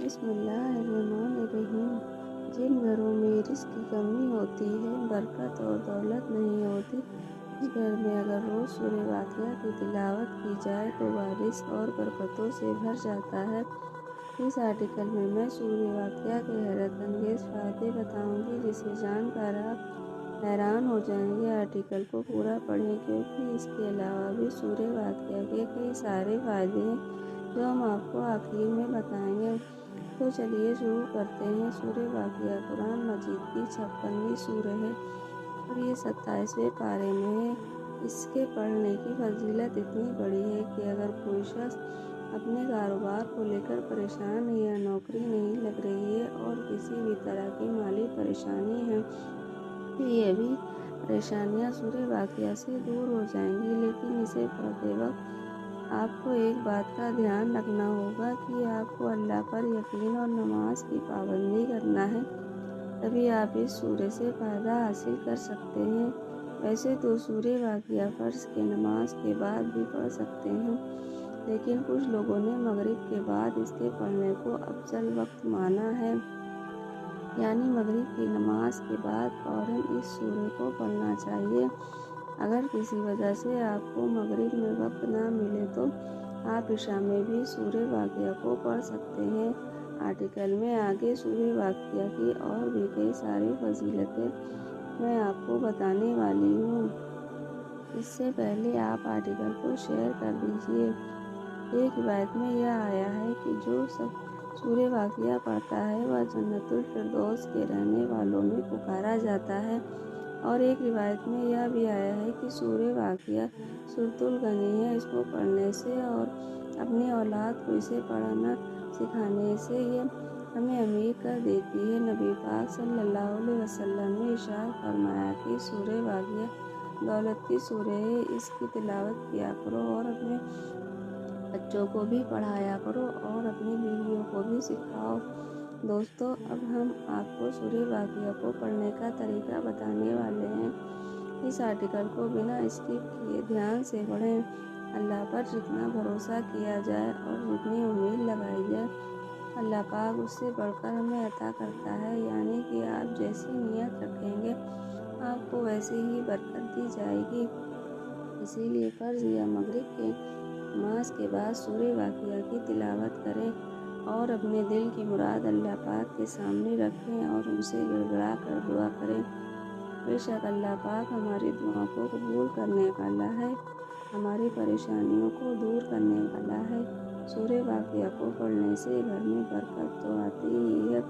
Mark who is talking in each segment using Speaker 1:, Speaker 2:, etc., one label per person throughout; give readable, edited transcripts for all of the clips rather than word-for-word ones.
Speaker 1: بسم اللہ الرحمن الرحیم۔ جن گھروں میں رزق کی کمی ہوتی ہے، برکت اور دولت نہیں ہوتی، اس گھر میں اگر روز سورہ واقعہ کی تلاوت کی جائے تو وہ رزق اور برکتوں سے بھر جاتا ہے۔ اس آرٹیکل میں سورہ واقعہ کے حیرت انگیز فائدے بتاؤں گی، جسے جان کر آپ حیران ہو جائیں گے۔ آرٹیکل کو پورا پڑھیں، کیونکہ اس کے علاوہ بھی سورہ واقعہ کے کئی سارے فائدے ہیں جو ہم آپ کو آخر میں بتائیں گے۔ تو چلیے شروع کرتے ہیں۔ سورہ واقعہ قرآن مجید کی 56ویں سورہ ہے اور یہ 27ویں پارے میں ہے۔ اس کے پڑھنے کی فضیلت اتنی بڑی ہے کہ اگر کوئی شخص اپنے کاروبار کو لے کر پریشان ہے یا نوکری نہیں لگ رہی ہے اور کسی بھی طرح کی مالی پریشانی ہے تو یہ بھی پریشانیاں سورہ واقعہ سے دور ہو جائیں گی۔ لیکن اسے پڑھتے وقت آپ کو ایک بات کا دھیان رکھنا ہوگا کہ آپ کو اللہ پر یقین اور نماز کی پابندی کرنا ہے، تبھی آپ اس سورہ سے فائدہ حاصل کر سکتے ہیں۔ ویسے تو سورہ واقعہ فرض کے نماز کے بعد بھی پڑھ سکتے ہیں، لیکن کچھ لوگوں نے مغرب کے بعد اس کے پڑھنے کو افضل وقت مانا ہے، یعنی مغرب کی نماز کے بعد فوراً اس سورہ کو پڑھنا چاہیے۔ اگر کسی وجہ سے آپ کو مغرب میں وقت نہ ملے تو آپ عشاء میں بھی سورہ واقعہ کو پڑھ سکتے ہیں۔ آرٹیکل میں آگے سورہ واقعہ کی اور بھی کئی ساری فضیلتیں میں آپ کو بتانے والی ہوں۔ اس سے پہلے آپ آرٹیکل کو شیئر کر دیجیے۔ ایک روایت میں یہ آیا ہے کہ جو شخص سورہ واقعہ پڑھتا ہے وہ جنت الفردوس کے رہنے والوں میں پکارا جاتا ہے، اور ایک روایت میں یہ بھی آیا ہے کہ سورہ واقعہ سورۃ الغنی ہے۔ اس کو پڑھنے سے اور اپنی اولاد کو اسے پڑھنا سکھانے سے یہ ہمیں امیر کر دیتی ہے۔ نبی پاک صلی اللہ علیہ وسلم نے ارشاد فرمایا کہ سورہ واقعہ دولت کی سورہ ہے، اس کی تلاوت کیا کرو اور اپنے بچوں کو بھی پڑھایا کرو اور اپنی بیویوں کو بھی سکھاؤ۔ دوستو، اب ہم آپ کو سورہ واقعہ کو پڑھنے کا طریقہ بتانے والے ہیں۔ اس آرٹیکل کو بنا اسکپ کیے دھیان سے پڑھیں۔ اللہ پر جتنا بھروسہ کیا جائے اور جتنی امید لگائی جائے، اللہ پاک اس سے بڑھ کر ہمیں عطا کرتا ہے، یعنی کہ آپ جیسی نیت رکھیں گے آپ کو ویسی ہی برکت دی جائے گی۔ اسی لیے فرض یا مغرب کے نماز کے بعد سورہ واقعہ کی تلاوت کریں اور اپنے دل کی مراد اللہ پاک کے سامنے رکھیں اور ان سے گڑ گڑا کر دعا کریں۔ بے شک اللہ پاک ہماری دعاؤں کو قبول کرنے والا ہے، ہماری پریشانیوں کو دور کرنے والا ہے۔ سورہ واقعہ کو پڑھنے سے گھر میں برکت تو آتی ہی ہے،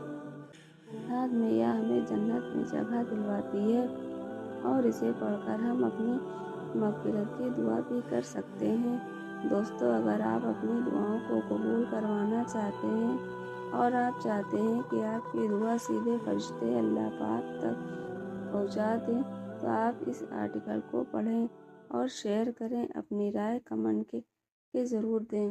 Speaker 1: ساتھ میں یہ ہمیں جنت میں جگہ دلواتی ہے، اور اسے پڑھ کر ہم اپنی مغفرت کی دعا بھی کر سکتے ہیں۔ دوستو، اگر آپ اپنی دعاؤں کو قبول کروانا چاہتے ہیں اور آپ چاہتے ہیں کہ آپ کی دعا سیدھے فرشتے اللہ پاک تک پہنچا دیں تو آپ اس آرٹیکل کو پڑھیں اور شیئر کریں۔ اپنی رائے کمنٹ کے ضرور دیں۔